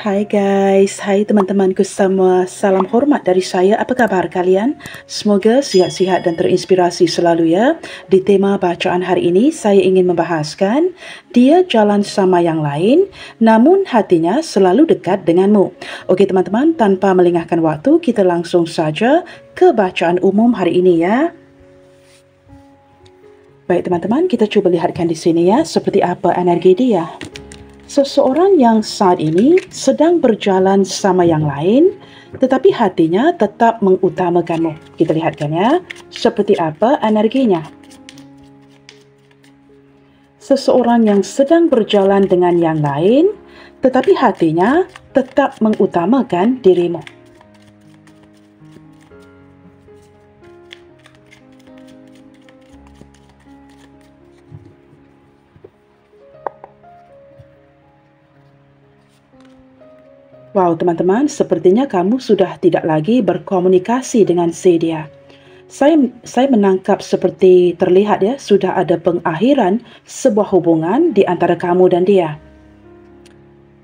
Hai guys, hai teman-temanku semua. Salam hormat dari saya. Apa kabar kalian? Semoga sihat-sihat dan terinspirasi selalu ya. Di tema bacaan hari ini, saya ingin membahaskan dia jalan sama yang lain, namun hatinya selalu dekat denganmu. Okey teman-teman, tanpa melengahkan waktu, kita langsung saja ke bacaan umum hari ini ya. Baik teman-teman, kita cuba lihatkan di sini ya, seperti apa energi dia. Seseorang yang saat ini sedang berjalan sama yang lain, tetapi hatinya tetap mengutamakanmu. Kita lihatkan ya, seperti apa energinya. Seseorang yang sedang berjalan dengan yang lain, tetapi hatinya tetap mengutamakan dirimu. Wow, teman-teman, sepertinya kamu sudah tidak lagi berkomunikasi dengan si dia. Saya menangkap seperti terlihat ya, sudah ada pengakhiran sebuah hubungan di antara kamu dan dia.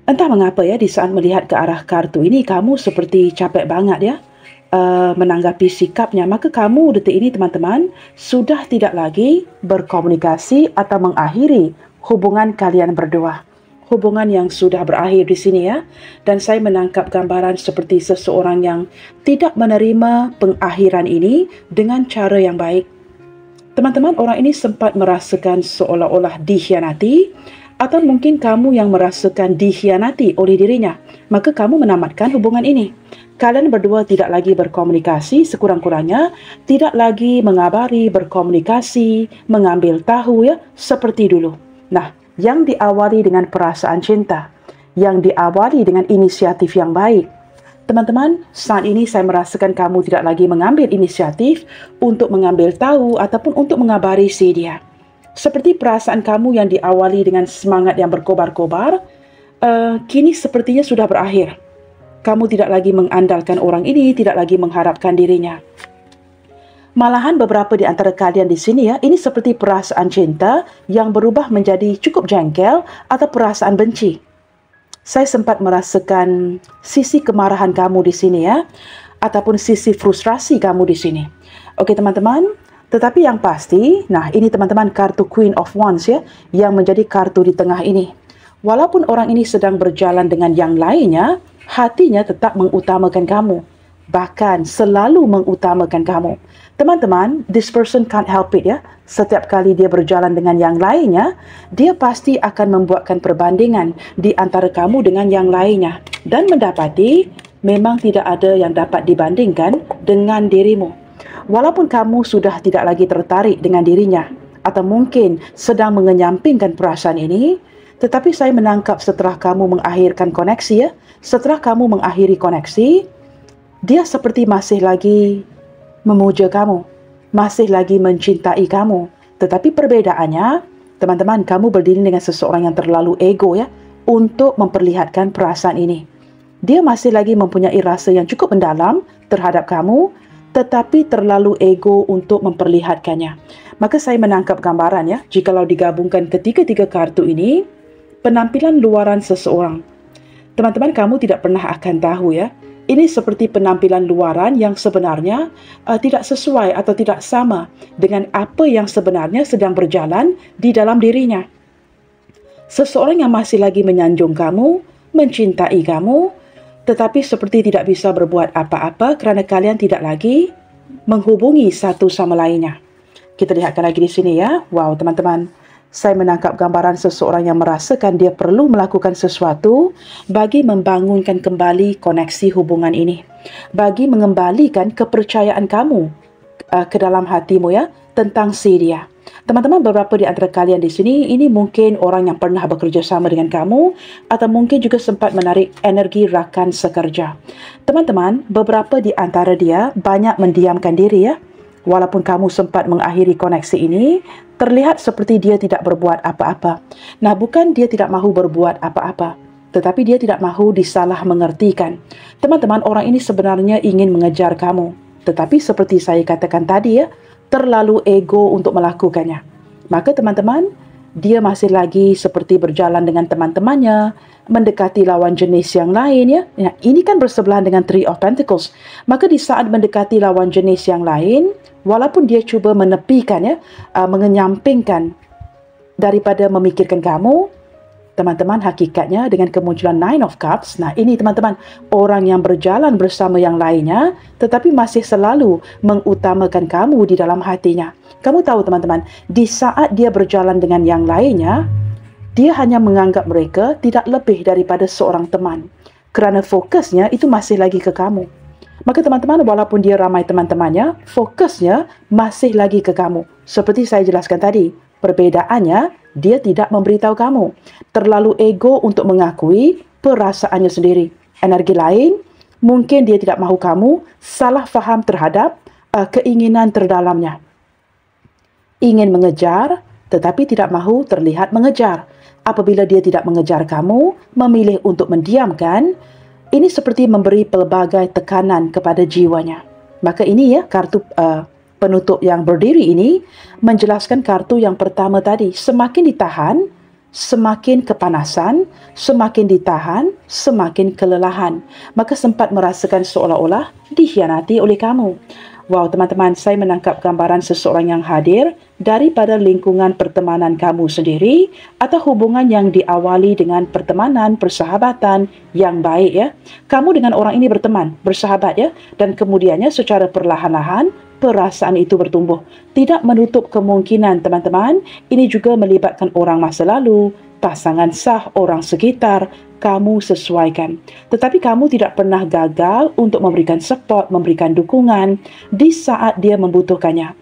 Entah mengapa ya, di saat melihat ke arah kartu ini, kamu seperti capek banget ya menanggapi sikapnya. Maka kamu detik ini teman-teman, sudah tidak lagi berkomunikasi atau mengakhiri hubungan kalian berdua. Hubungan yang sudah berakhir di sini ya. Dan saya menangkap gambaran seperti seseorang yang tidak menerima pengakhiran ini dengan cara yang baik. Teman-teman, orang ini sempat merasakan seolah-olah dikhianati, atau mungkin kamu yang merasakan dikhianati oleh dirinya. Maka kamu menamatkan hubungan ini. Kalian berdua tidak lagi berkomunikasi, sekurang-kurangnya tidak lagi mengabari, berkomunikasi, mengambil tahu ya, seperti dulu. Nah, yang diawali dengan perasaan cinta, yang diawali dengan inisiatif yang baik. Teman-teman, saat ini saya merasakan kamu tidak lagi mengambil inisiatif untuk mengambil tahu ataupun untuk mengabari si dia. Seperti perasaan kamu yang diawali dengan semangat yang berkobar-kobar, kini sepertinya sudah berakhir. Kamu tidak lagi mengandalkan orang ini, tidak lagi mengharapkan dirinya. Malahan beberapa di antara kalian di sini ya, ini seperti perasaan cinta yang berubah menjadi cukup jengkel atau perasaan benci. Saya sempat merasakan sisi kemarahan kamu di sini ya, ataupun sisi frustrasi kamu di sini. Okey teman-teman, tetapi yang pasti, nah ini teman-teman kartu Queen of Wands ya, yang menjadi kartu di tengah ini. Walaupun orang ini sedang berjalan dengan yang lainnya, hatinya tetap mengutamakan kamu. Bahkan selalu mengutamakan kamu. Teman-teman, this person can't help it ya. Setiap kali dia berjalan dengan yang lainnya, dia pasti akan membuatkan perbandingan di antara kamu dengan yang lainnya. Dan mendapati, memang tidak ada yang dapat dibandingkan dengan dirimu. Walaupun kamu sudah tidak lagi tertarik dengan dirinya, atau mungkin sedang mengenyampingkan perasaan ini, tetapi saya menangkap setelah kamu mengakhirkan koneksi ya, setelah kamu mengakhiri koneksi, dia seperti masih lagi memuja kamu, masih lagi mencintai kamu. Tetapi perbedaannya, teman-teman, kamu berdiri dengan seseorang yang terlalu ego ya, untuk memperlihatkan perasaan ini. Dia masih lagi mempunyai rasa yang cukup mendalam terhadap kamu, tetapi terlalu ego untuk memperlihatkannya. Maka saya menangkap gambaran ya, jikalau digabungkan ketiga-tiga kartu ini, penampilan luaran seseorang. Teman-teman, kamu tidak pernah akan tahu ya, ini seperti penampilan luaran yang sebenarnya tidak sesuai atau tidak sama dengan apa yang sebenarnya sedang berjalan di dalam dirinya. Seseorang yang masih lagi menyanjung kamu, mencintai kamu, tetapi seperti tidak bisa berbuat apa-apa kerana kalian tidak lagi menghubungi satu sama lainnya. Kita lihatkan lagi di sini ya. Wow, teman-teman. Saya menangkap gambaran seseorang yang merasakan dia perlu melakukan sesuatu bagi membangunkan kembali koneksi hubungan ini. Bagi mengembalikan kepercayaan kamu ke dalam hatimu ya, tentang si dia. Teman-teman, beberapa di antara kalian di sini, ini mungkin orang yang pernah bekerja sama dengan kamu, atau mungkin juga sempat menarik energi rakan sekerja. Teman-teman, beberapa di antara dia banyak mendiamkan diri ya. Walaupun kamu sempat mengakhiri koneksi ini, terlihat seperti dia tidak berbuat apa-apa. Nah, bukan dia tidak mahu berbuat apa-apa, tetapi dia tidak mahu disalah mengertikan. Teman-teman, orang ini sebenarnya ingin mengejar kamu. Tetapi seperti saya katakan tadi ya, terlalu ego untuk melakukannya. Maka teman-teman, dia masih lagi seperti berjalan dengan teman-temannya, mendekati lawan jenis yang lain ya. Ya, ini kan bersebelahan dengan Three of Pentacles. Maka di saat mendekati lawan jenis yang lain, walaupun dia cuba menepikan ya, mengenyampingkan daripada memikirkan kamu, teman-teman, hakikatnya dengan kemunculan Nine of Cups, nah ini teman-teman, orang yang berjalan bersama yang lainnya tetapi masih selalu mengutamakan kamu di dalam hatinya. Kamu tahu teman-teman, di saat dia berjalan dengan yang lainnya, dia hanya menganggap mereka tidak lebih daripada seorang teman, kerana fokusnya itu masih lagi ke kamu. Maka teman-teman, walaupun dia ramai teman-temannya, fokusnya masih lagi ke kamu. Seperti saya jelaskan tadi, perbedaannya, dia tidak memberitahu kamu. Terlalu ego untuk mengakui perasaannya sendiri. Energi lain, mungkin dia tidak mahu kamu salah faham terhadap keinginan terdalamnya. Ingin mengejar, tetapi tidak mahu terlihat mengejar. Apabila dia tidak mengejar kamu, memilih untuk mendiamkan, ini seperti memberi pelbagai tekanan kepada jiwanya. Maka ini ya, kartu penutup yang berdiri ini menjelaskan kartu yang pertama tadi. Semakin ditahan, semakin kepanasan, semakin ditahan, semakin kelelahan. Maka sempat merasakan seolah-olah dikhianati oleh kamu. Wow, teman-teman, saya menangkap gambaran seseorang yang hadir daripada lingkungan pertemanan kamu sendiri atau hubungan yang diawali dengan pertemanan, persahabatan yang baik ya. Kamu dengan orang ini berteman, bersahabat ya, dan kemudiannya secara perlahan-lahan perasaan itu bertumbuh. Tidak menutup kemungkinan teman-teman, ini juga melibatkan orang masa lalu, pasangan sah, orang sekitar, kamu sesuaikan. Tetapi kamu tidak pernah gagal untuk memberikan support, memberikan dukungan di saat dia membutuhkannya.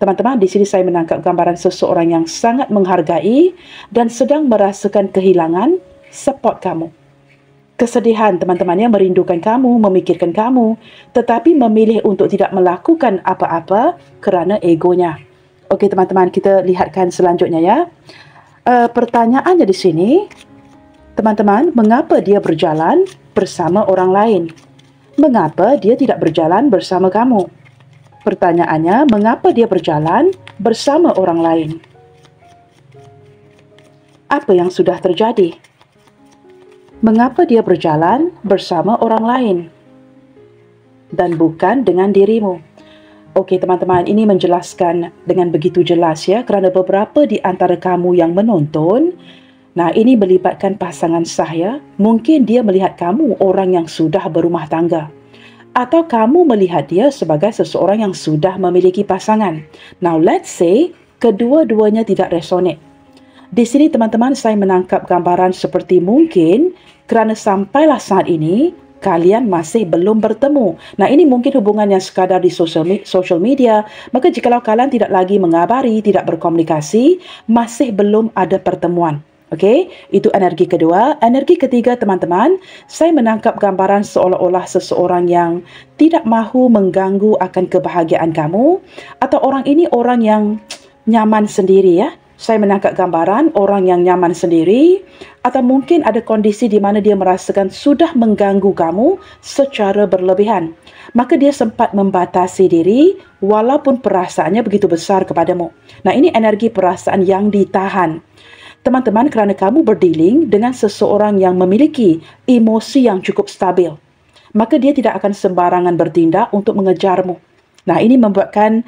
Teman-teman, di sini saya menangkap gambaran seseorang yang sangat menghargai dan sedang merasakan kehilangan support kamu. Kesedihan teman-teman yang merindukan kamu, memikirkan kamu, tetapi memilih untuk tidak melakukan apa-apa kerana egonya. Okey teman-teman, kita lihatkan selanjutnya ya. Pertanyaannya di sini, teman-teman, mengapa dia berjalan bersama orang lain? Mengapa dia tidak berjalan bersama kamu? Pertanyaannya, mengapa dia berjalan bersama orang lain? Apa yang sudah terjadi? Mengapa dia berjalan bersama orang lain dan bukan dengan dirimu? Okey teman-teman, ini menjelaskan dengan begitu jelas ya, kerana beberapa di antara kamu yang menonton, nah ini melibatkan pasangan sah ya. Mungkin dia melihat kamu orang yang sudah berumah tangga, atau kamu melihat dia sebagai seseorang yang sudah memiliki pasangan. Now let's say kedua-duanya tidak resonate. Di sini teman-teman, saya menangkap gambaran seperti mungkin kerana sampailah saat ini kalian masih belum bertemu. Nah, ini mungkin hubungan yang sekadar di social media. Maka jikalau kalian tidak lagi mengabari, tidak berkomunikasi, masih belum ada pertemuan. Okey, itu energi kedua. Energi ketiga teman-teman, saya menangkap gambaran seolah-olah seseorang yang tidak mahu mengganggu akan kebahagiaan kamu, atau orang ini orang yang nyaman sendiri ya. Saya menangkap gambaran orang yang nyaman sendiri, atau mungkin ada kondisi di mana dia merasakan sudah mengganggu kamu secara berlebihan. Maka dia sempat membatasi diri walaupun perasaannya begitu besar kepadamu. Nah, ini energi perasaan yang ditahan. Teman-teman, kerana kamu berdealing dengan seseorang yang memiliki emosi yang cukup stabil, maka dia tidak akan sembarangan bertindak untuk mengejarmu. Nah, ini membuatkan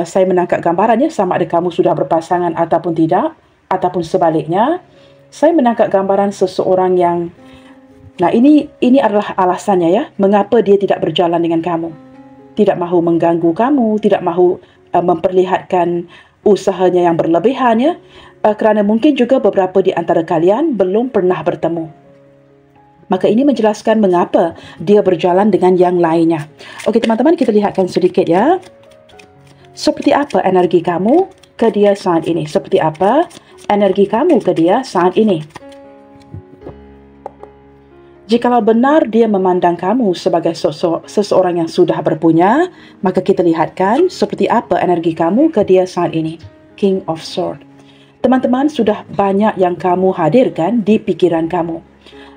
saya menangkap gambarannya sama ada kamu sudah berpasangan ataupun tidak, ataupun sebaliknya. Saya menangkap gambaran seseorang yang, nah ini adalah alasannya ya, mengapa dia tidak berjalan dengan kamu. Tidak mahu mengganggu kamu, tidak mahu memperlihatkan usahanya yang berlebihan ya, kerana mungkin juga beberapa di antara kalian belum pernah bertemu. Maka ini menjelaskan mengapa dia berjalan dengan yang lainnya. Okey teman-teman, kita lihatkan sedikit ya. Seperti apa energi kamu ke dia saat ini? Seperti apa energi kamu ke dia saat ini? Jikalau benar dia memandang kamu sebagai seseorang yang sudah berpunya, maka kita lihatkan seperti apa energi kamu ke dia saat ini. King of Swords. Teman-teman, sudah banyak yang kamu hadirkan di pikiran kamu.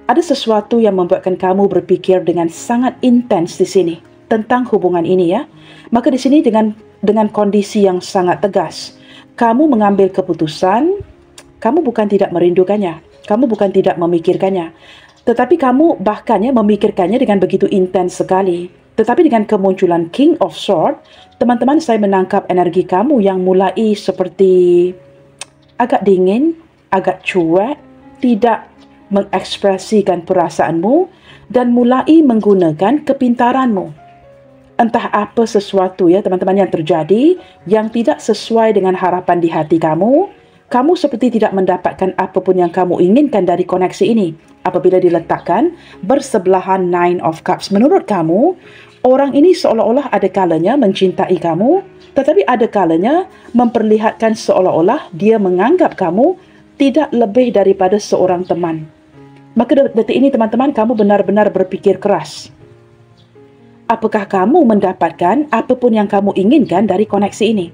Ada sesuatu yang membuatkan kamu berfikir dengan sangat intens di sini tentang hubungan ini ya. Maka di sini dengan kondisi yang sangat tegas, kamu mengambil keputusan, Kamu bukan tidak merindukannya. Kamu bukan tidak memikirkannya. Tetapi kamu bahkan memikirkannya dengan begitu intens sekali. Tetapi dengan kemunculan King of Swords, teman-teman, saya menangkap energi kamu yang mulai seperti agak dingin, agak cuek, tidak mengekspresikan perasaanmu dan mulai menggunakan kepintaranmu. Entah apa sesuatu teman-teman yang terjadi yang tidak sesuai dengan harapan di hati kamu, kamu seperti tidak mendapatkan apapun yang kamu inginkan dari koneksi ini. Apabila diletakkan bersebelahan Nine of Cups, menurut kamu, orang ini seolah-olah ada kalanya mencintai kamu, tetapi ada kalanya memperlihatkan seolah-olah dia menganggap kamu tidak lebih daripada seorang teman. Maka detik ini teman-teman, kamu benar-benar berpikir keras. Apakah kamu mendapatkan apapun yang kamu inginkan dari koneksi ini?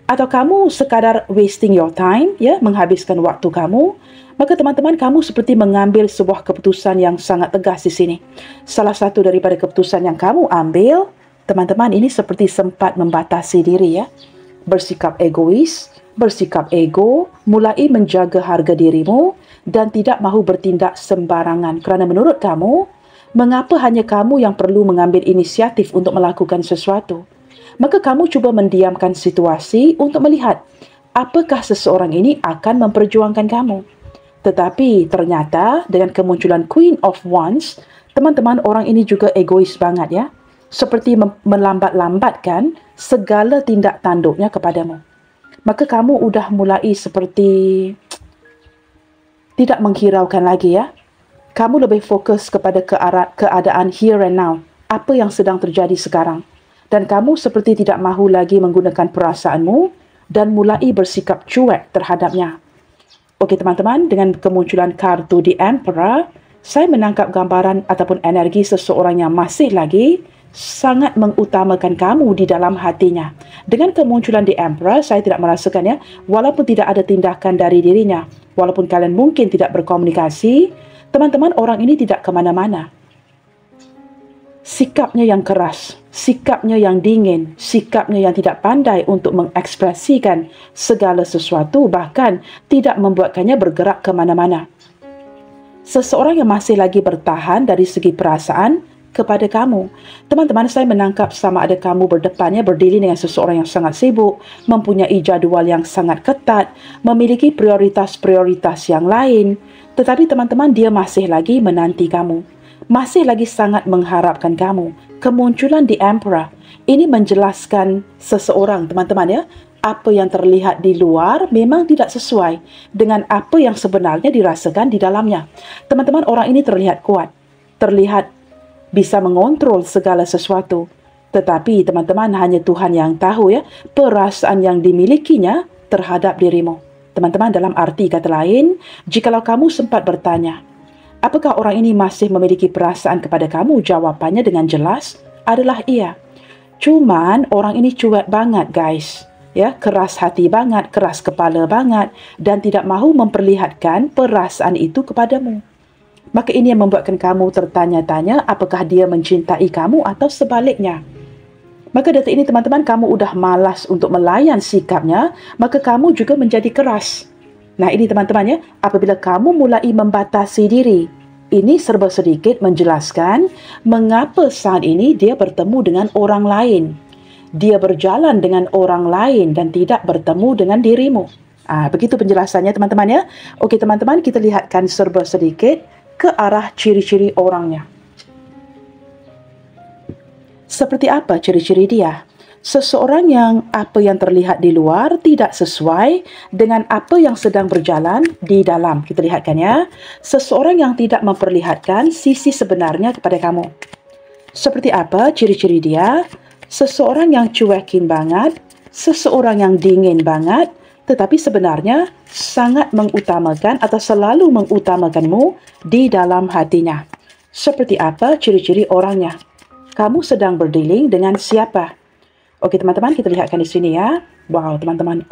Atau kamu sekadar wasting your time, menghabiskan waktu kamu? Maka teman-teman, kamu seperti mengambil sebuah keputusan yang sangat tegas di sini. Salah satu daripada keputusan yang kamu ambil, teman-teman, ini seperti sempat membatasi diri bersikap egois, bersikap ego, mulai menjaga harga dirimu dan tidak mahu bertindak sembarangan. Kerana menurut kamu, mengapa hanya kamu yang perlu mengambil inisiatif untuk melakukan sesuatu? Maka kamu cuba mendiamkan situasi untuk melihat apakah seseorang ini akan memperjuangkan kamu. Tetapi ternyata dengan kemunculan Queen of Wands, teman-teman, orang ini juga egois banget seperti melambat-lambatkan segala tindak tanduknya kepadamu. Maka kamu udah mulai seperti tidak menghiraukan lagi Kamu lebih fokus kepada keadaan here and now, apa yang sedang terjadi sekarang. Dan kamu seperti tidak mahu lagi menggunakan perasaanmu dan mulai bersikap cuek terhadapnya. Okey teman-teman, dengan kemunculan kartu The Emperor, saya menangkap gambaran ataupun energi seseorang yang masih lagi sangat mengutamakan kamu di dalam hatinya. Dengan kemunculan The Emperor, saya tidak merasakan walaupun tidak ada tindakan dari dirinya, walaupun kalian mungkin tidak berkomunikasi, teman-teman, orang ini tidak ke mana-mana. Sikapnya yang keras, sikapnya yang dingin, sikapnya yang tidak pandai untuk mengekspresikan segala sesuatu, bahkan tidak membuatkannya bergerak ke mana-mana. Seseorang yang masih lagi bertahan dari segi perasaan kepada kamu. Teman-teman, saya menangkap sama ada kamu berdepannya berdiri dengan seseorang yang sangat sibuk, mempunyai jadual yang sangat ketat, memiliki prioritas-prioritas yang lain. Tetapi teman-teman, dia masih lagi menanti kamu. Masih lagi sangat mengharapkan kamu. Kemunculan The Emperor ini menjelaskan seseorang, teman-teman apa yang terlihat di luar memang tidak sesuai dengan apa yang sebenarnya dirasakan di dalamnya. Teman-teman, orang ini terlihat kuat, terlihat bisa mengontrol segala sesuatu. Tetapi teman-teman, hanya Tuhan yang tahu perasaan yang dimilikinya terhadap dirimu. Teman-teman, dalam arti kata lain, jikalau kamu sempat bertanya, apakah orang ini masih memiliki perasaan kepada kamu? Jawapannya dengan jelas adalah iya. Cuman orang ini cuek banget guys. Keras hati banget, keras kepala banget dan tidak mahu memperlihatkan perasaan itu kepadamu. Maka ini yang membuatkan kamu tertanya-tanya apakah dia mencintai kamu atau sebaliknya. Maka detik ini teman-teman, kamu udah malas untuk melayan sikapnya, maka kamu juga menjadi keras. Nah ini teman-teman apabila kamu mulai membatasi diri, ini serba sedikit menjelaskan mengapa saat ini dia bertemu dengan orang lain. Dia berjalan dengan orang lain dan tidak bertemu dengan dirimu. Begitu penjelasannya teman-teman Okey teman-teman, kita lihatkan serba sedikit ke arah ciri-ciri orangnya. Seperti apa ciri-ciri dia? Seseorang yang apa yang terlihat di luar tidak sesuai dengan apa yang sedang berjalan di dalam. Kita lihatkan Seseorang yang tidak memperlihatkan sisi sebenarnya kepada kamu. Seperti apa ciri-ciri dia? Seseorang yang cuekin banget, seseorang yang dingin banget, tetapi sebenarnya sangat mengutamakan atau selalu mengutamakanmu di dalam hatinya. Seperti apa ciri-ciri orangnya? Kamu sedang berdealing dengan siapa? Okey teman-teman, kita lihatkan di sini Wow teman-teman,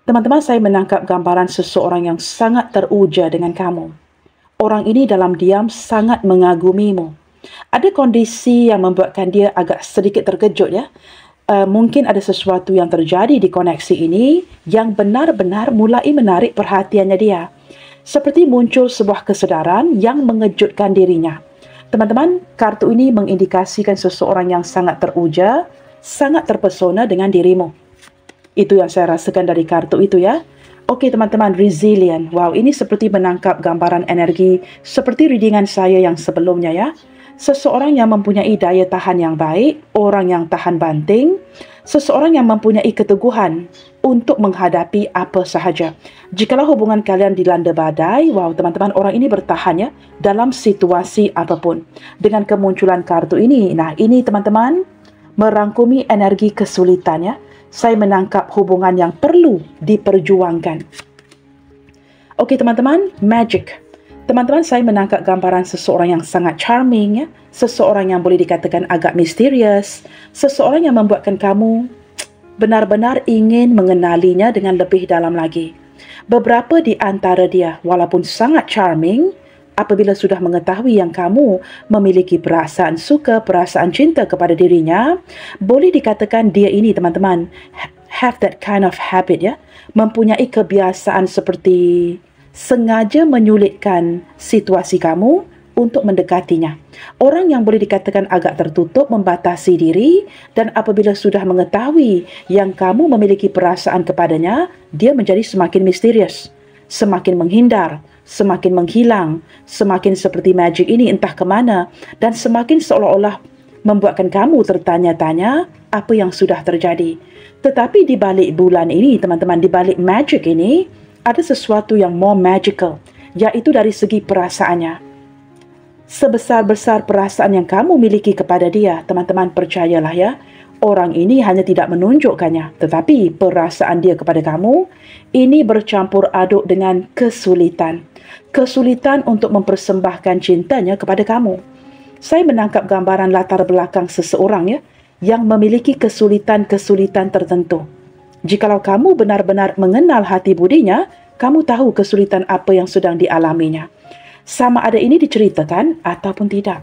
teman-teman, saya menangkap gambaran seseorang yang sangat teruja dengan kamu. Orang ini dalam diam sangat mengagumimu. Ada kondisi yang membuatkan dia agak sedikit terkejut mungkin ada sesuatu yang terjadi di koneksi ini yang benar-benar mulai menarik perhatiannya dia. Seperti muncul sebuah kesedaran yang mengejutkan dirinya. Teman-teman, kartu ini mengindikasikan seseorang yang sangat teruja, sangat terpesona dengan dirimu. Itu yang saya rasakan dari kartu itu ya. Okey teman-teman, resilient. Wow, ini seperti menangkap gambaran energi seperti readingan saya yang sebelumnya ya. Seseorang yang mempunyai daya tahan yang baik, orang yang tahan banting, seseorang yang mempunyai keteguhan untuk menghadapi apa sahaja. Jikalau hubungan kalian dilanda badai, wow teman-teman, orang ini bertahan ya dalam situasi apapun. Dengan kemunculan kartu ini, nah ini teman-teman merangkumi energi kesulitan ya. Saya menangkap hubungan yang perlu diperjuangkan. Okey teman-teman, magic. Teman-teman, saya menangkap gambaran seseorang yang sangat charming, ya. Seseorang yang boleh dikatakan agak misterius, seseorang yang membuatkan kamu benar-benar ingin mengenalinya dengan lebih dalam lagi. Beberapa di antara dia, walaupun sangat charming, apabila sudah mengetahui yang kamu memiliki perasaan suka, perasaan cinta kepada dirinya, boleh dikatakan dia ini, teman-teman, have that kind of habit, ya, mempunyai kebiasaan seperti sengaja menyulitkan situasi kamu untuk mendekatinya. Orang yang boleh dikatakan agak tertutup, membatasi diri, dan apabila sudah mengetahui yang kamu memiliki perasaan kepadanya, dia menjadi semakin misterius, semakin menghindar, semakin menghilang, semakin seperti magic ini entah ke mana, dan semakin seolah-olah membuatkan kamu tertanya-tanya apa yang sudah terjadi. Tetapi di balik bulan ini, teman-teman, di balik magic ini, ada sesuatu yang more magical, yaitu dari segi perasaannya. Sebesar-besar perasaan yang kamu miliki kepada dia, teman-teman, percayalah ya, orang ini hanya tidak menunjukkannya, tetapi perasaan dia kepada kamu ini bercampur aduk dengan kesulitan. Kesulitan untuk mempersembahkan cintanya kepada kamu. Saya menangkap gambaran latar belakang seseorang ya, yang memiliki kesulitan-kesulitan tertentu. Jikalau kamu benar-benar mengenal hati budinya, kamu tahu kesulitan apa yang sedang dialaminya. Sama ada ini diceritakan ataupun tidak.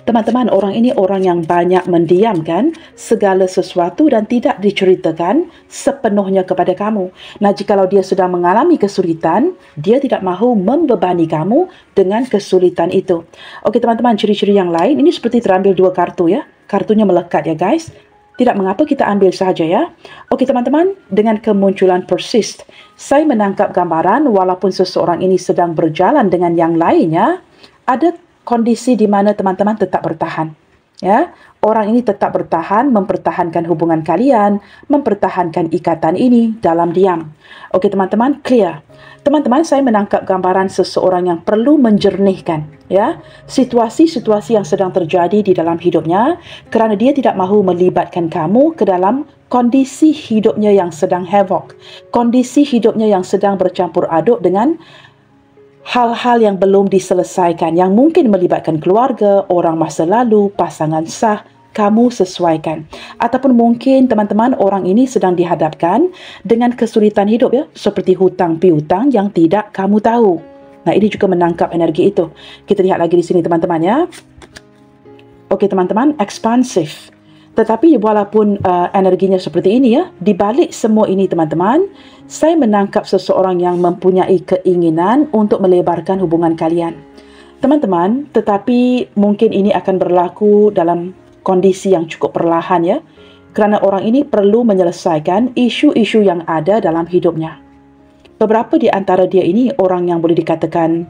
Teman-teman, orang ini orang yang banyak mendiamkan segala sesuatu dan tidak diceritakan sepenuhnya kepada kamu. Nah, jikalau dia sedang mengalami kesulitan, dia tidak mahu membebani kamu dengan kesulitan itu. Okey teman-teman, ciri-ciri yang lain, ini seperti terambil 2 kartu ya. Kartunya melekat ya guys. Tidak mengapa, kita ambil sahaja ya. Okey teman-teman, dengan kemunculan persist, saya menangkap gambaran walaupun seseorang ini sedang berjalan dengan yang lainnya, ada kondisi di mana teman-teman tetap bertahan. Ya, orang ini tetap bertahan, mempertahankan hubungan kalian, mempertahankan ikatan ini dalam diam. Okey teman-teman, clear. Teman-teman, saya menangkap gambaran seseorang yang perlu menjernihkan ya situasi-situasi yang sedang terjadi di dalam hidupnya, kerana dia tidak mahu melibatkan kamu ke dalam kondisi hidupnya yang sedang havoc, kondisi hidupnya yang sedang bercampur aduk dengan hal-hal yang belum diselesaikan, yang mungkin melibatkan keluarga, orang masa lalu, pasangan sah. Kamu sesuaikan. Ataupun mungkin teman-teman, orang ini sedang dihadapkan dengan kesulitan hidup ya, seperti hutang piutang yang tidak kamu tahu. Nah, ini juga menangkap energi itu. Kita lihat lagi di sini teman-teman ya. Okey teman-teman, expansif. Tetapi walaupun energinya seperti ini ya, di balik semua ini teman-teman, saya menangkap seseorang yang mempunyai keinginan untuk melebarkan hubungan kalian. Teman-teman, tetapi mungkin ini akan berlaku dalam kondisi yang cukup perlahan ya, kerana orang ini perlu menyelesaikan isu-isu yang ada dalam hidupnya. Beberapa di antara dia ini orang yang boleh dikatakan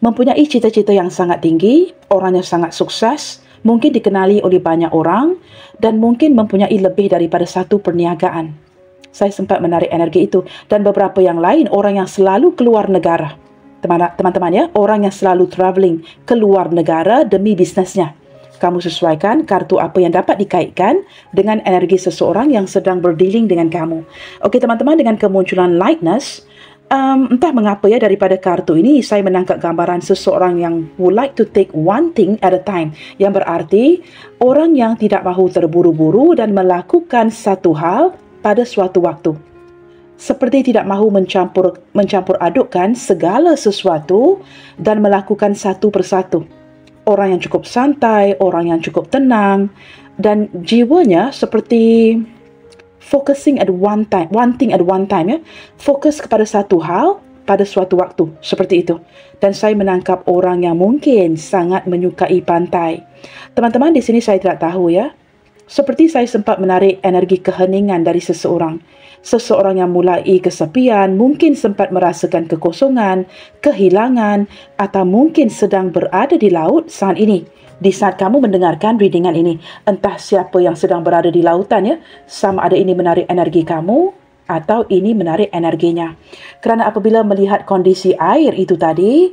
mempunyai cita-cita yang sangat tinggi, orangnya sangat sukses, mungkin dikenali oleh banyak orang, dan mungkin mempunyai lebih daripada satu perniagaan. Saya sempat menarik energi itu. Dan beberapa yang lain, orang yang selalu keluar negara. Teman-teman ya, orang yang selalu travelling keluar negara demi bisnesnya. Kamu sesuaikan kartu apa yang dapat dikaitkan dengan energi seseorang yang sedang berdealing dengan kamu. Okey teman-teman, dengan kemunculan lightness, entah mengapa ya, daripada kartu ini saya menangkap gambaran seseorang yang would like to take one thing at a time. Yang berarti orang yang tidak mahu terburu-buru dan melakukan satu hal pada suatu waktu. Seperti tidak mahu mencampur adukkan segala sesuatu dan melakukan satu persatu. orang yang cukup santai, orang yang cukup tenang, dan jiwanya seperti focusing at one time, one thing at one time, ya. Fokus kepada satu hal pada suatu waktu, seperti itu. Dan saya menangkap orang yang mungkin sangat menyukai pantai. Teman-teman, di sini saya tidak tahu, ya. Seperti saya sempat menarik energi keheningan dari seseorang. Seseorang yang mulai kesepian, mungkin sempat merasakan kekosongan, kehilangan, atau mungkin sedang berada di laut saat ini. Di saat kamu mendengarkan readingan ini, entah siapa yang sedang berada di lautan, ya, sama ada ini menarik energi kamu atau ini menarik energinya. Kerana apabila melihat kondisi air itu tadi,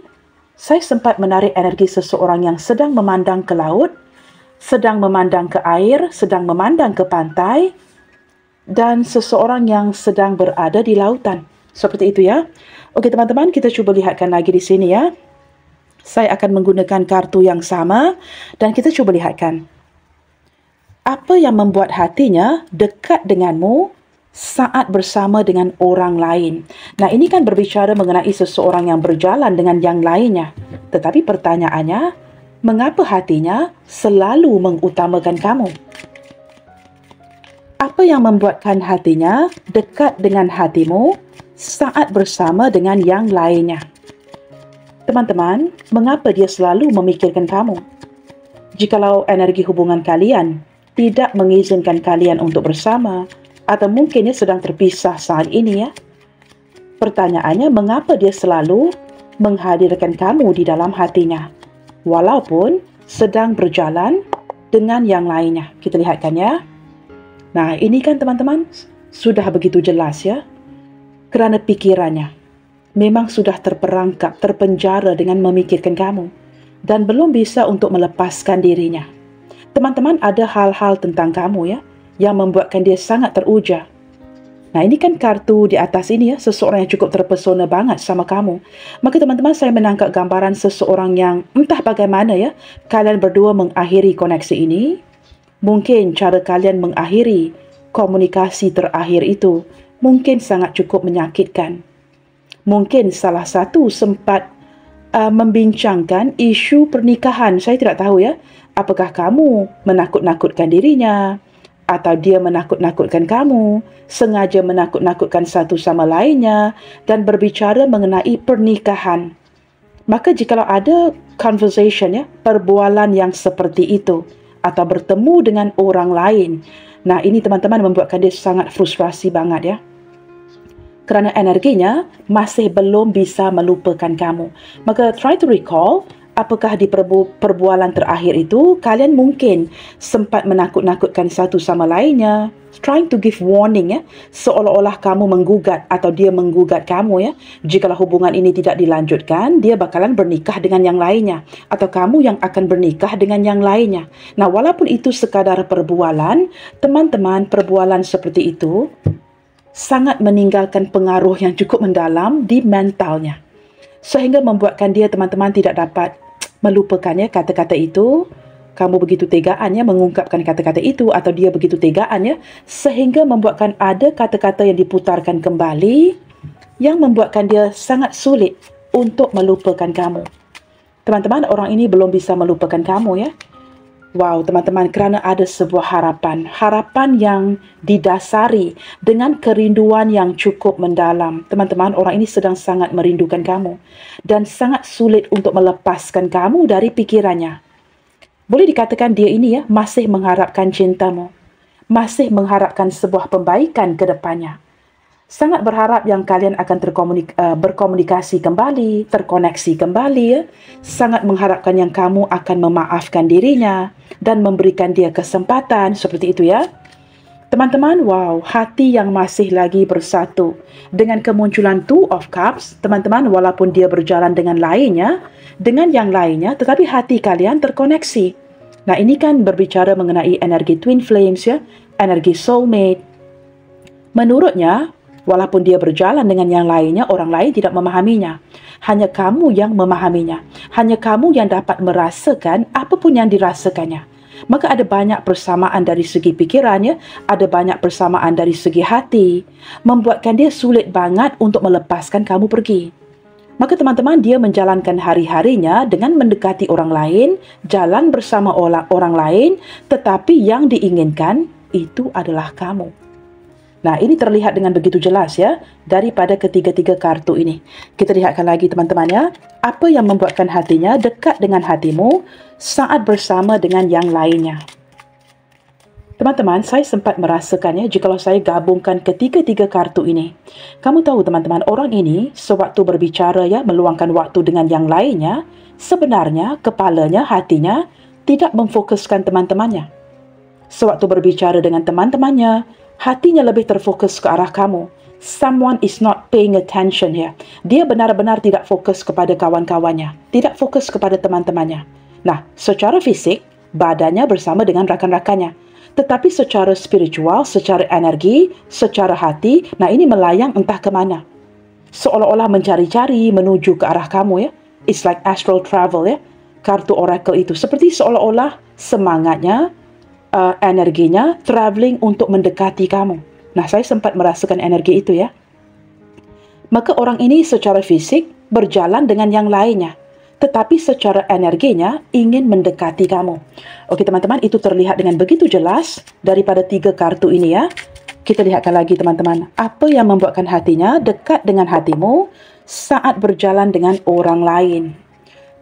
saya sempat menarik energi seseorang yang sedang memandang ke laut, sedang memandang ke air, sedang memandang ke pantai, dan seseorang yang sedang berada di lautan. Seperti itu, ya. Okey teman-teman, kita cuba lihatkan lagi di sini, ya. Saya akan menggunakan kartu yang sama dan kita cuba lihatkan. Apa yang membuat hatinya dekat denganmu saat bersama dengan orang lain? Nah, ini kan berbicara mengenai seseorang yang berjalan dengan yang lainnya. Tetapi pertanyaannya, mengapa hatinya selalu mengutamakan kamu? Apa yang membuatkan hatinya dekat dengan hatimu saat bersama dengan yang lainnya? Teman-teman, mengapa dia selalu memikirkan kamu? Jikalau energi hubungan kalian tidak mengizinkan kalian untuk bersama, atau mungkin dia sedang terpisah saat ini, ya. Pertanyaannya, mengapa dia selalu menghadirkan kamu di dalam hatinya, walaupun sedang berjalan dengan yang lainnya? Kita lihatkan, ya. Nah, ini kan teman-teman sudah begitu jelas, ya. Kerana pikirannya memang sudah terperangkap, terpenjara dengan memikirkan kamu dan belum bisa untuk melepaskan dirinya. Teman-teman, ada hal-hal tentang kamu, ya, yang membuatkan dia sangat teruja. Nah, ini kan kartu di atas ini, ya, seseorang yang cukup terpesona banget sama kamu. Maka teman-teman, saya menangkap gambaran seseorang yang entah bagaimana, ya, kalian berdua mengakhiri koneksi ini. Mungkin cara kalian mengakhiri komunikasi terakhir itu mungkin sangat cukup menyakitkan. Mungkin salah satu sempat membincangkan isu pernikahan. Saya tidak tahu, ya, apakah kamu menakut-nakutkan dirinya atau dia menakut-nakutkan kamu, sengaja menakut-nakutkan satu sama lainnya dan berbicara mengenai pernikahan. Maka jikalau ada conversation, ya, perbualan yang seperti itu atau bertemu dengan orang lain, nah ini teman-teman membuatkan dia sangat frustrasi banget, ya. Kerana energinya masih belum bisa melupakan kamu. Maka try to recall, apakah di perbualan terakhir itu kalian mungkin sempat menakut-nakutkan satu sama lainnya, trying to give warning, ya, seolah-olah kamu menggugat atau dia menggugat kamu, ya. Jikalau hubungan ini tidak dilanjutkan, dia bakalan bernikah dengan yang lainnya atau kamu yang akan bernikah dengan yang lainnya. Nah, walaupun itu sekadar perbualan, teman-teman, perbualan seperti itu sangat meninggalkan pengaruh yang cukup mendalam di mentalnya, sehingga membuatkan dia, teman-teman, tidak dapat melupakannya kata-kata itu. Kamu begitu tegaannya mengungkapkan kata-kata itu atau dia begitu tegaannya sehingga membuatkan ada kata-kata yang diputarkan kembali yang membuatkan dia sangat sulit untuk melupakan kamu. Teman-teman, orang ini belum bisa melupakan kamu, ya. Wow, teman-teman, kerana ada sebuah harapan. Harapan yang didasari dengan kerinduan yang cukup mendalam. Teman-teman, orang ini sedang sangat merindukan kamu dan sangat sulit untuk melepaskan kamu dari pikirannya. Boleh dikatakan dia ini, ya, masih mengharapkan cintamu. Masih mengharapkan sebuah pembaikan ke depannya. Sangat berharap yang kalian akan berkomunikasi kembali, terkoneksi kembali, ya. Sangat mengharapkan yang kamu akan memaafkan dirinya dan memberikan dia kesempatan, seperti itu, ya. Teman-teman, wow, hati yang masih lagi bersatu dengan kemunculan Two of Cups, teman-teman, walaupun dia berjalan dengan yang lainnya, tetapi hati kalian terkoneksi. Nah, ini kan berbicara mengenai energi twin flames, ya, energi soulmate. Menurutnya, walaupun dia berjalan dengan yang lainnya, orang lain tidak memahaminya. Hanya kamu yang memahaminya. Hanya kamu yang dapat merasakan apapun yang dirasakannya. Maka ada banyak persamaan dari segi pikirannya, ada banyak persamaan dari segi hati, membuatkan dia sulit banget untuk melepaskan kamu pergi. Maka teman-teman, dia menjalankan hari-harinya dengan mendekati orang lain, jalan bersama orang lain, tetapi yang diinginkan itu adalah kamu. Nah, ini terlihat dengan begitu jelas ya, daripada ketiga-tiga kartu ini. Kita lihatkan lagi teman-teman ya, apa yang membuatkan hatinya dekat dengan hatimu saat bersama dengan yang lainnya. Teman-teman, saya sempat merasakannya jikalau saya gabungkan ketiga-tiga kartu ini. Kamu tahu teman-teman, orang ini sewaktu berbicara ya, meluangkan waktu dengan yang lainnya, sebenarnya kepalanya, hatinya tidak memfokuskan teman-temannya. Sewaktu berbicara dengan teman-temannya, hatinya lebih terfokus ke arah kamu. Someone is not paying attention here. Dia benar-benar tidak fokus kepada kawan-kawannya, tidak fokus kepada teman-temannya. Nah, secara fisik, badannya bersama dengan rakan-rakannya. Tetapi secara spiritual, secara energi, secara hati, nah ini melayang entah ke mana. Seolah-olah mencari-cari menuju ke arah kamu ya. It's like astral travel ya. Kartu oracle itu seperti seolah-olah semangatnya, energinya traveling untuk mendekati kamu. Nah, saya sempat merasakan energi itu ya. Maka orang ini secara fisik berjalan dengan yang lainnya, tetapi secara energinya ingin mendekati kamu. Oke teman-teman, itu terlihat dengan begitu jelas daripada tiga kartu ini ya. Kita lihatkan lagi teman-teman, apa yang membuatkan hatinya dekat dengan hatimu saat berjalan dengan orang lain.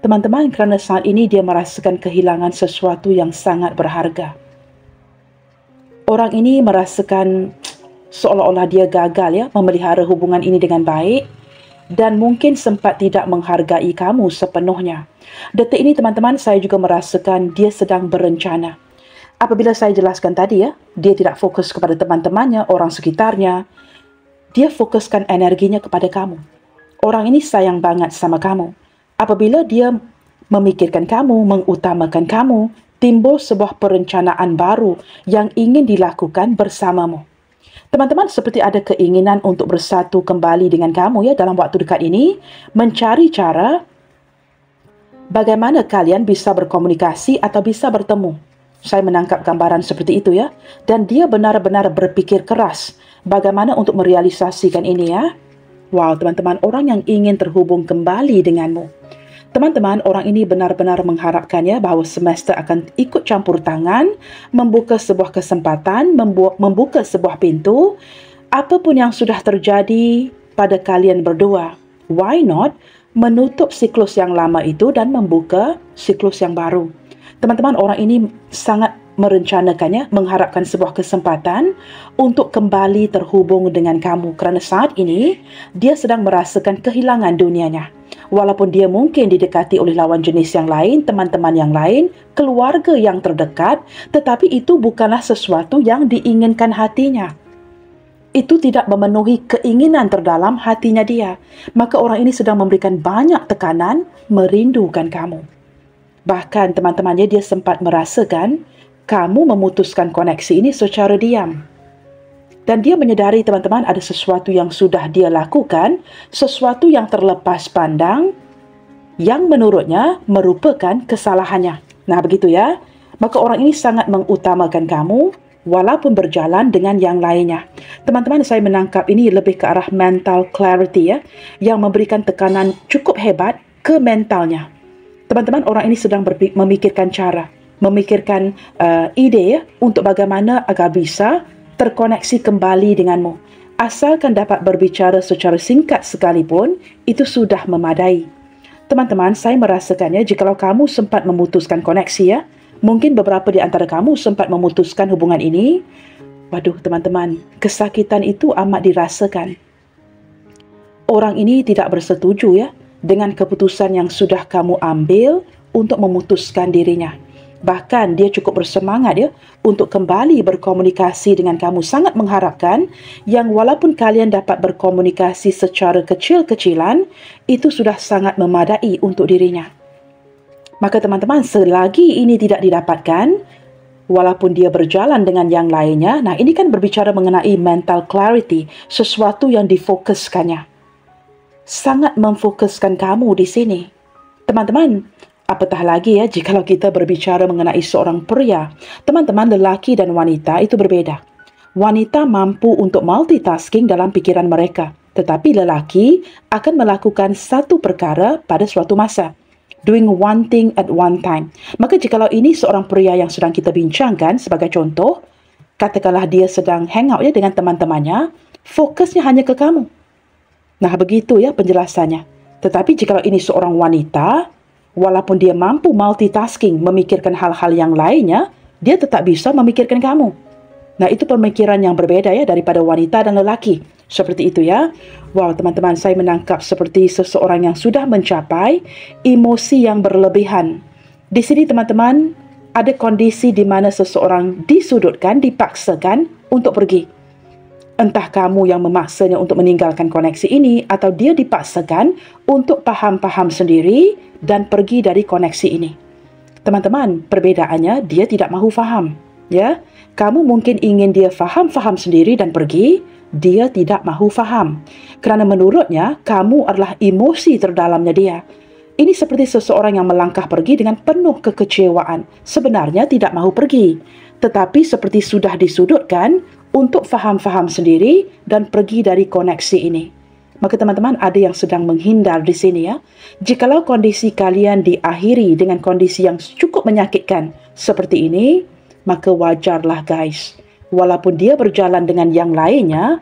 Teman-teman, kerana saat ini dia merasakan kehilangan sesuatu yang sangat berharga. Orang ini merasakan seolah-olah dia gagal ya memelihara hubungan ini dengan baik, dan mungkin sempat tidak menghargai kamu sepenuhnya. Detik ini teman-teman, saya juga merasakan dia sedang berencana. Apabila saya jelaskan tadi ya, dia tidak fokus kepada teman-temannya, orang sekitarnya. Dia fokuskan energinya kepada kamu. Orang ini sayang banget sama kamu. Apabila dia memikirkan kamu, mengutamakan kamu, timbul sebuah perencanaan baru yang ingin dilakukan bersamamu. Teman-teman, seperti ada keinginan untuk bersatu kembali dengan kamu ya dalam waktu dekat ini, mencari cara bagaimana kalian bisa berkomunikasi atau bisa bertemu. Saya menangkap gambaran seperti itu ya, dan dia benar-benar berpikir keras bagaimana untuk merealisasikan ini ya. Wow, teman-teman, orang yang ingin terhubung kembali denganmu. Teman-teman, orang ini benar-benar mengharapkannya bahawa semesta akan ikut campur tangan, membuka sebuah kesempatan, membuka sebuah pintu. Apapun yang sudah terjadi pada kalian berdua, why not menutup siklus yang lama itu dan membuka siklus yang baru. Teman-teman, orang ini sangat merencanakannya, mengharapkan sebuah kesempatan untuk kembali terhubung dengan kamu. Kerana saat ini, dia sedang merasakan kehilangan dunianya. Walaupun dia mungkin didekati oleh lawan jenis yang lain, teman-teman yang lain, keluarga yang terdekat, tetapi itu bukanlah sesuatu yang diinginkan hatinya. Itu tidak memenuhi keinginan terdalam hatinya dia. Maka orang ini sedang memberikan banyak tekanan, merindukan kamu. Bahkan teman-temannya dia sempat merasakan kamu memutuskan koneksi ini secara diam. Dan dia menyedari teman-teman ada sesuatu yang sudah dia lakukan, sesuatu yang terlepas pandang, yang menurutnya merupakan kesalahannya. Nah begitu ya. Maka orang ini sangat mengutamakan kamu, walaupun berjalan dengan yang lainnya. Teman-teman, saya menangkap ini lebih ke arah mental clarity ya, yang memberikan tekanan cukup hebat ke mentalnya. Teman-teman, orang ini sedang memikirkan cara, memikirkan ide ya, untuk bagaimana agar bisa terkoneksi kembali denganmu. Asalkan dapat berbicara secara singkat sekalipun, itu sudah memadai. Teman-teman, saya merasakannya jikalau kamu sempat memutuskan koneksi ya, mungkin beberapa di antara kamu sempat memutuskan hubungan ini. Waduh teman-teman, kesakitan itu amat dirasakan. Orang ini tidak bersetuju ya dengan keputusan yang sudah kamu ambil untuk memutuskan dirinya. Bahkan dia cukup bersemangat ya untuk kembali berkomunikasi dengan kamu. Sangat mengharapkan yang walaupun kalian dapat berkomunikasi secara kecil-kecilan, itu sudah sangat memadai untuk dirinya. Maka teman-teman, selagi ini tidak didapatkan, walaupun dia berjalan dengan yang lainnya, nah ini kan berbicara mengenai mental clarity, sesuatu yang difokuskannya. Sangat memfokuskan kamu di sini. Teman-teman, apatah lagi ya jikalau kita berbicara mengenai seorang pria. Teman-teman, lelaki dan wanita itu berbeda. Wanita mampu untuk multitasking dalam pikiran mereka. Tetapi lelaki akan melakukan satu perkara pada suatu masa. Doing one thing at one time. Maka jikalau ini seorang pria yang sedang kita bincangkan sebagai contoh, katakanlah dia sedang hang out ya dengan teman-temannya, fokusnya hanya ke kamu. Nah, begitu ya penjelasannya. Tetapi jikalau ini seorang wanita, walaupun dia mampu multitasking, memikirkan hal-hal yang lainnya, dia tetap bisa memikirkan kamu. Nah, itu pemikiran yang berbeda ya daripada wanita dan lelaki. Seperti itu ya. Wow, teman-teman, saya menangkap seperti seseorang yang sudah mencapai emosi yang berlebihan. Di sini teman-teman, ada kondisi di mana seseorang disudutkan, dipaksakan untuk pergi. Entah kamu yang memaksanya untuk meninggalkan koneksi ini atau dia dipaksakan untuk paham-paham sendiri dan pergi dari koneksi ini. Teman-teman, perbedaannya dia tidak mahu faham. Ya, kamu mungkin ingin dia faham-faham sendiri dan pergi, dia tidak mahu faham. Kerana menurutnya, kamu adalah emosi terdalamnya dia. Ini seperti seseorang yang melangkah pergi dengan penuh kekecewaan. Sebenarnya tidak mahu pergi, tetapi seperti sudah disudutkan untuk faham-faham sendiri dan pergi dari koneksi ini. Maka teman-teman, ada yang sedang menghindar di sini ya. Jikalau kondisi kalian diakhiri dengan kondisi yang cukup menyakitkan seperti ini, maka wajarlah guys. Walaupun dia berjalan dengan yang lainnya,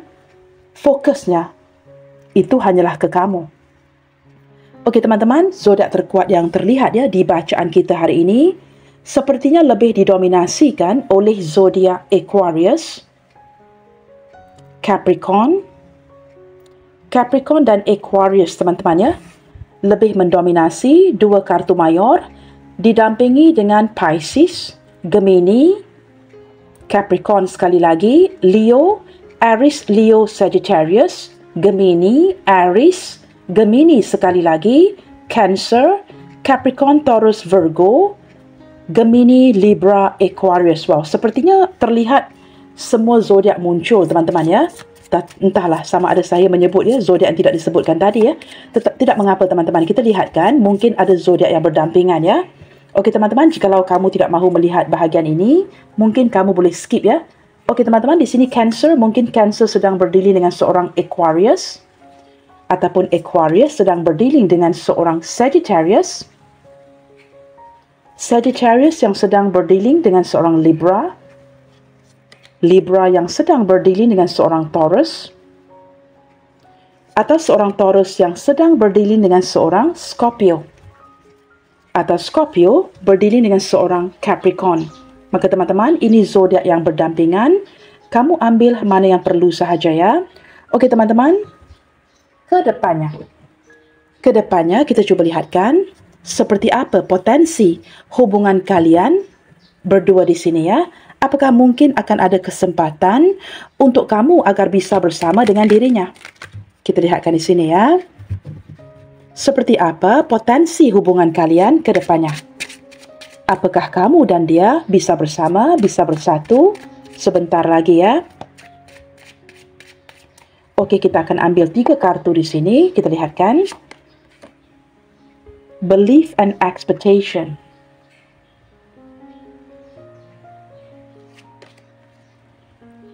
fokusnya itu hanyalah ke kamu. Okey teman-teman, zodiak terkuat yang terlihat ya di bacaan kita hari ini sepertinya lebih didominasikan oleh zodiak Aquarius, Capricorn dan Aquarius teman-teman ya. Lebih mendominasi dua kartu mayor didampingi dengan Pisces, Gemini, Capricorn sekali lagi, Leo, Aries, Leo, Sagittarius, Gemini, Aries, Gemini sekali lagi, Cancer, Capricorn, Taurus, Virgo, Gemini, Libra, Aquarius. Wow, sepertinya terlihat semua zodiak muncul teman-teman ya. Entahlah sama ada saya menyebut ya zodiak yang tidak disebutkan tadi ya. Tidak mengapa teman-teman, kita lihat kan mungkin ada zodiak yang berdampingan ya. Okey teman-teman, jikalau kamu tidak mahu melihat bahagian ini, mungkin kamu boleh skip ya. Okey teman-teman, di sini Cancer, mungkin Cancer sedang berdealing dengan seorang Aquarius ataupun Aquarius sedang berdealing dengan seorang Sagittarius. Sagittarius yang sedang berdealing dengan seorang Libra. Libra yang sedang berdealing dengan seorang Taurus. Atau seorang Taurus yang sedang berdealing dengan seorang Scorpio. Atau Scorpio berdealing dengan seorang Capricorn. Maka teman-teman, ini zodiak yang berdampingan. Kamu ambil mana yang perlu sahaja ya. Okey teman-teman, Kedepannya kita cuba lihatkan seperti apa potensi hubungan kalian berdua di sini ya. Apakah mungkin akan ada kesempatan untuk kamu agar bisa bersama dengan dirinya? Kita lihatkan di sini ya. Seperti apa potensi hubungan kalian ke depannya? Apakah kamu dan dia bisa bersama, bisa bersatu sebentar lagi ya? Okey, kita akan ambil 3 kartu di sini. Kita lihatkan. Belief and expectation.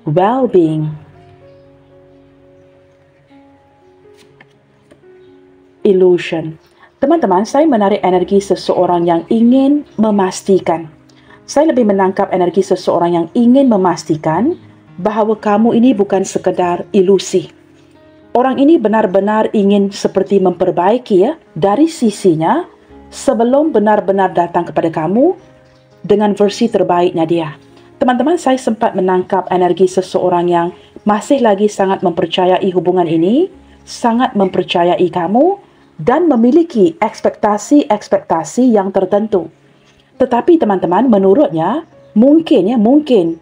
Well-being. Illusion. Teman-teman, saya menarik energi seseorang yang ingin memastikan. Saya lebih menangkap energi seseorang yang ingin memastikan bahawa kamu ini bukan sekadar ilusi. Orang ini benar-benar ingin seperti memperbaiki ya dari sisinya sebelum benar-benar datang kepada kamu dengan versi terbaiknya dia. Teman-teman, saya sempat menangkap energi seseorang yang masih lagi sangat mempercayai hubungan ini, sangat mempercayai kamu dan memiliki ekspektasi-ekspektasi yang tertentu. Tetapi teman-teman, menurutnya mungkin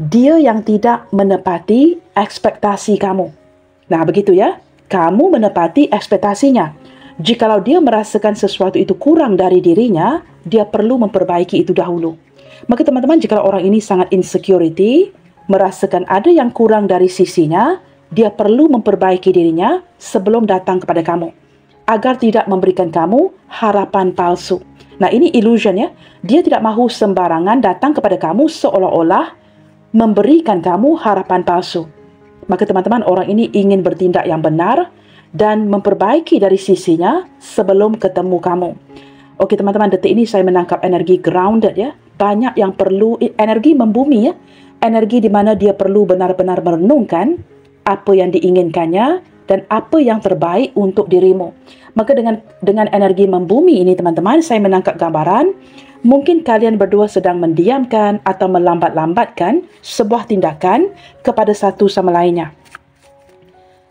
dia yang tidak menepati ekspektasi kamu. Nah, begitu ya. Kamu menepati ekspektasinya. Jikalau dia merasakan sesuatu itu kurang dari dirinya, dia perlu memperbaiki itu dahulu. Maka teman-teman, jikalau orang ini sangat insecurity, merasakan ada yang kurang dari sisinya, dia perlu memperbaiki dirinya sebelum datang kepada kamu. Agar tidak memberikan kamu harapan palsu. Nah, ini illusion ya. Dia tidak mahu sembarangan datang kepada kamu seolah-olah memberikan kamu harapan palsu. Maka teman-teman, orang ini ingin bertindak yang benar dan memperbaiki dari sisinya sebelum ketemu kamu. Okey teman-teman, detik ini saya menangkap energi grounded ya. Banyak yang perlu energi membumi ya. Energi di mana dia perlu benar-benar merenungkan apa yang diinginkannya dan apa yang terbaik untuk dirimu. Maka dengan energi membumi ini teman-teman, saya menangkap gambaran mungkin kalian berdua sedang mendiamkan atau melambat-lambatkan sebuah tindakan kepada satu sama lainnya.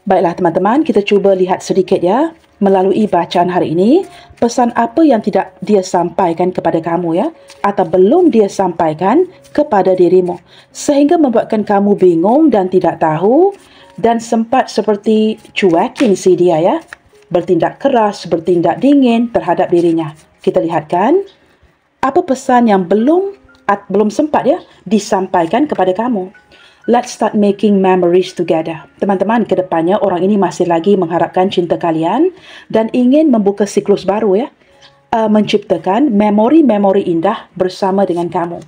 Baiklah teman-teman, kita cuba lihat sedikit ya, melalui bacaan hari ini, pesan apa yang tidak dia sampaikan kepada kamu ya, atau belum dia sampaikan kepada dirimu, sehingga membuatkan kamu bingung dan tidak tahu, dan sempat seperti cuekin si dia ya, bertindak keras, bertindak dingin terhadap dirinya. Kita lihatkan, apa pesan yang belum sempat ya disampaikan kepada kamu. Let's start making memories together. Teman-teman, ke depannya orang ini masih lagi mengharapkan cinta kalian dan ingin membuka siklus baru ya. Menciptakan memori-memori indah bersama dengan kamu.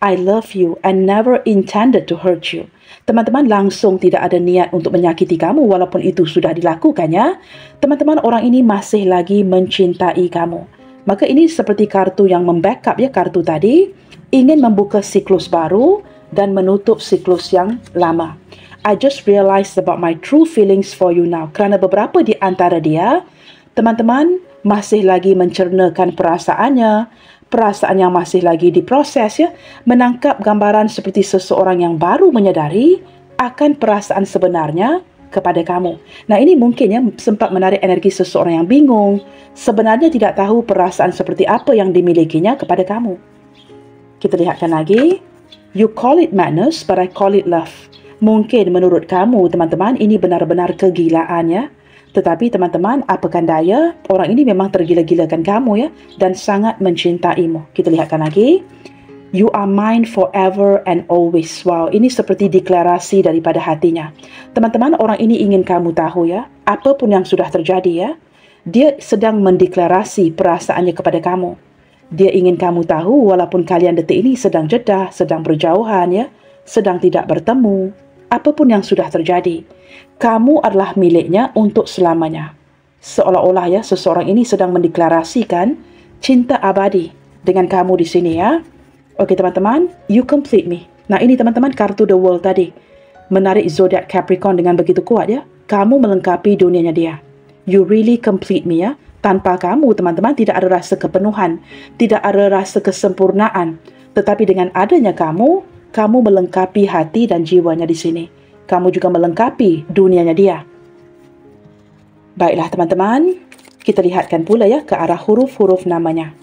I love you and never intended to hurt you. Teman-teman langsung tidak ada niat untuk menyakiti kamu walaupun itu sudah dilakukannya. Teman-teman, orang ini masih lagi mencintai kamu. Maka ini seperti kartu yang membackup ya, kartu tadi ingin membuka siklus baru dan menutup siklus yang lama. I just realized about my true feelings for you now. Kerana beberapa di antara dia, teman-teman masih lagi mencernakan perasaannya, perasaan yang masih lagi diproses ya, menangkap gambaran seperti seseorang yang baru menyadari akan perasaan sebenarnya kepada kamu. Nah, ini mungkin ya sempat menarik energi seseorang yang bingung, sebenarnya tidak tahu perasaan seperti apa yang dimilikinya kepada kamu. Kita lihatkan lagi. You call it madness, but I call it love. Mungkin menurut kamu, teman-teman, ini benar-benar kegilaan ya. Tetapi teman-teman, apakan daya, orang ini memang tergila-gilakan kamu ya, dan sangat mencintaimu. Kita lihatkan lagi. You are mine forever and always. Wow, ini seperti deklarasi daripada hatinya. Teman-teman, orang ini ingin kamu tahu ya, apapun yang sudah terjadi ya, dia sedang mendeklarasi perasaannya kepada kamu. Dia ingin kamu tahu walaupun kalian detik ini sedang jeda, sedang berjauhan ya, sedang tidak bertemu, apapun yang sudah terjadi, kamu adalah miliknya untuk selamanya. Seolah-olah ya seseorang ini sedang mendeklarasikan cinta abadi dengan kamu di sini ya. Okey teman-teman, you complete me. Nah ini teman-teman kartu The World tadi. Menarik zodiak Capricorn dengan begitu kuat ya. Kamu melengkapi dunianya dia. You really complete me ya. Tanpa kamu, teman-teman, tidak ada rasa kepenuhan, tidak ada rasa kesempurnaan. Tetapi dengan adanya kamu, kamu melengkapi hati dan jiwanya di sini. Kamu juga melengkapi dunianya dia. Baiklah, teman-teman, kita lihatkan pula ya ke arah huruf-huruf namanya.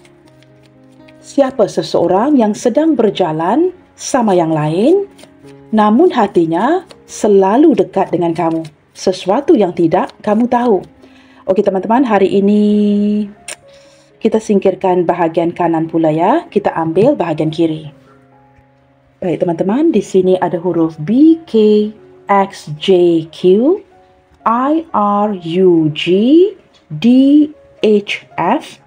Siapa seseorang yang sedang berjalan sama yang lain, namun hatinya selalu dekat dengan kamu. Sesuatu yang tidak kamu tahu. Okey teman-teman, hari ini kita singkirkan bahagian kanan pula ya. Kita ambil bahagian kiri. Baik teman-teman, di sini ada huruf B, K, X, J, Q, I, R, U, G, D, H, F,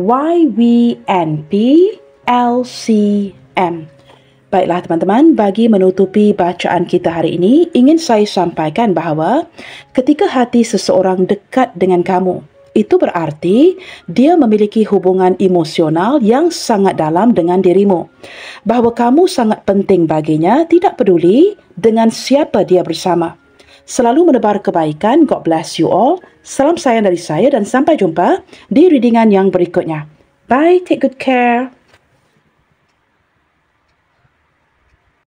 Y, V, N, P, L, C, M. Baiklah teman-teman, bagi menutupi bacaan kita hari ini, ingin saya sampaikan bahawa ketika hati seseorang dekat dengan kamu, itu berarti dia memiliki hubungan emosional yang sangat dalam dengan dirimu. Bahawa kamu sangat penting baginya, tidak peduli dengan siapa dia bersama. Selalu menebar kebaikan. God bless you all. Salam sayang dari saya dan sampai jumpa di readingan yang berikutnya. Bye, take good care.